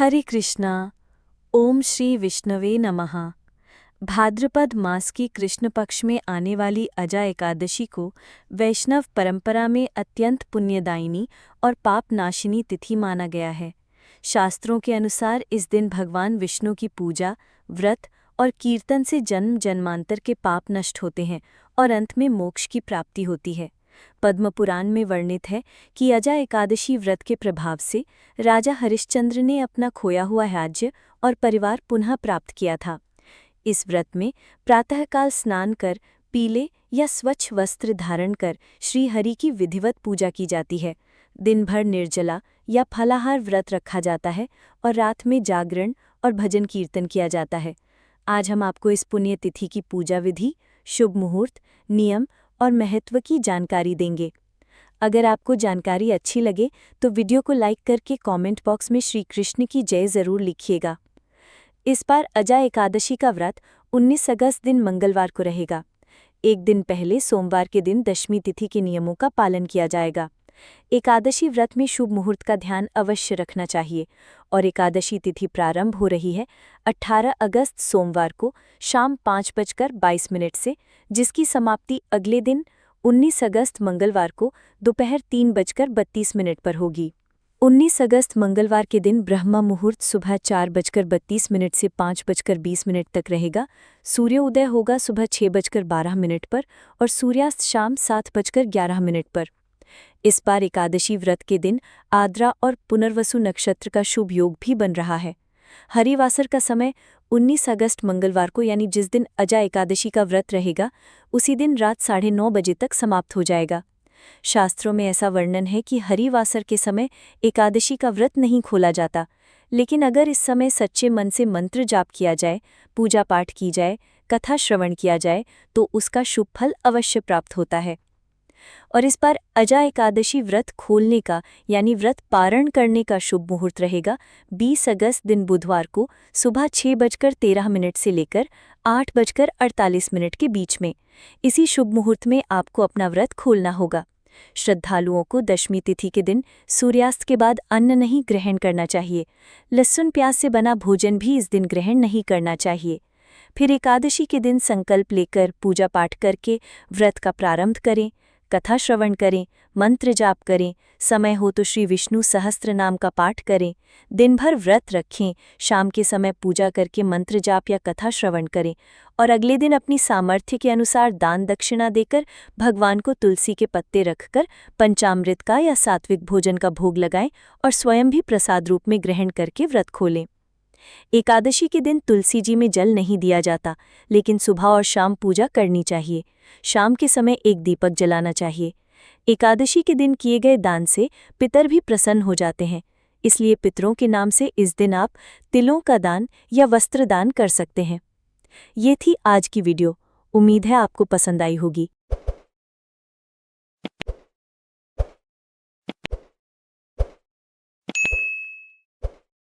हरे कृष्णा। ओम श्री विष्णवे नमः। भाद्रपद मास की कृष्ण पक्ष में आने वाली अजा एकादशी को वैष्णव परंपरा में अत्यंत पुण्यदायिनी और पापनाशिनी तिथि माना गया है। शास्त्रों के अनुसार इस दिन भगवान विष्णु की पूजा, व्रत और कीर्तन से जन्म जन्मांतर के पाप नष्ट होते हैं और अंत में मोक्ष की प्राप्ति होती है। पद्म पुराण में वर्णित है कि अजा एकादशी व्रत के प्रभाव से राजा हरिश्चंद्र ने अपना खोया हुआ राज्य और परिवार पुनः प्राप्त किया था। इस व्रत में प्रातःकाल स्नान कर पीले या स्वच्छ वस्त्र धारण कर श्री हरि की विधिवत पूजा की जाती है। दिन भर निर्जला या फलाहार व्रत रखा जाता है और रात में जागरण और भजन कीर्तन किया जाता है। आज हम आपको इस पुण्य तिथि की पूजा विधि, शुभ मुहूर्त, नियम और महत्व की जानकारी देंगे। अगर आपको जानकारी अच्छी लगे तो वीडियो को लाइक करके कमेंट बॉक्स में श्री कृष्ण की जय ज़रूर लिखिएगा। इस बार अजा एकादशी का व्रत 19 अगस्त दिन मंगलवार को रहेगा। एक दिन पहले सोमवार के दिन दशमी तिथि के नियमों का पालन किया जाएगा। एकादशी व्रत में शुभ मुहूर्त का ध्यान अवश्य रखना चाहिए और एकादशी तिथि प्रारंभ हो रही है 18 अगस्त सोमवार को शाम 5:22 से, जिसकी समाप्ति अगले दिन 19 अगस्त मंगलवार को दोपहर 3:32 पर होगी। 19 अगस्त मंगलवार के दिन ब्रह्म मुहूर्त सुबह 4:32 से 5:20 तक रहेगा। सूर्योदय होगा सुबह 6:12 पर और सूर्यास्त शाम 7:11 पर। इस बार एकादशी व्रत के दिन आद्रा और पुनर्वसु नक्षत्र का शुभ योग भी बन रहा है। हरिवासर का समय 19 अगस्त मंगलवार को यानी जिस दिन अजा एकादशी का व्रत रहेगा उसी दिन रात 9:30 बजे तक समाप्त हो जाएगा। शास्त्रों में ऐसा वर्णन है कि हरिवासर के समय एकादशी का व्रत नहीं खोला जाता, लेकिन अगर इस समय सच्चे मन से मंत्र जाप किया जाए, पूजा पाठ की जाए, कथा श्रवण किया जाए तो उसका शुभ फल अवश्य प्राप्त होता है। और इस बार अजा एकादशी व्रत खोलने का यानी व्रत पारण करने का शुभ मुहूर्त रहेगा 20 अगस्त दिन बुधवार को सुबह 6:13 से लेकर 8:48 के बीच में। इसी शुभ मुहूर्त में आपको अपना व्रत खोलना होगा। श्रद्धालुओं को दशमी तिथि के दिन सूर्यास्त के बाद अन्न नहीं ग्रहण करना चाहिए। लहसुन प्याज से बना भोजन भी इस दिन ग्रहण नहीं करना चाहिए। फिर एकादशी के दिन संकल्प लेकर पूजा पाठ करके व्रत का प्रारंभ करें, कथा श्रवण करें, मंत्र जाप करें, समय हो तो श्री विष्णु सहस्त्र नाम का पाठ करें, दिन भर व्रत रखें, शाम के समय पूजा करके मंत्र जाप या कथा श्रवण करें और अगले दिन अपनी सामर्थ्य के अनुसार दान दक्षिणा देकर भगवान को तुलसी के पत्ते रखकर पंचामृत का या सात्विक भोजन का भोग लगाएं और स्वयं भी प्रसाद रूप में ग्रहण करके व्रत खोलें। एकादशी के दिन तुलसी जी में जल नहीं दिया जाता, लेकिन सुबह और शाम पूजा करनी चाहिए। शाम के समय एक दीपक जलाना चाहिए। एकादशी के दिन किए गए दान से पितर भी प्रसन्न हो जाते हैं, इसलिए पितरों के नाम से इस दिन आप तिलों का दान या वस्त्र दान कर सकते हैं। ये थी आज की वीडियो। उम्मीद है आपको पसंद आई होगी।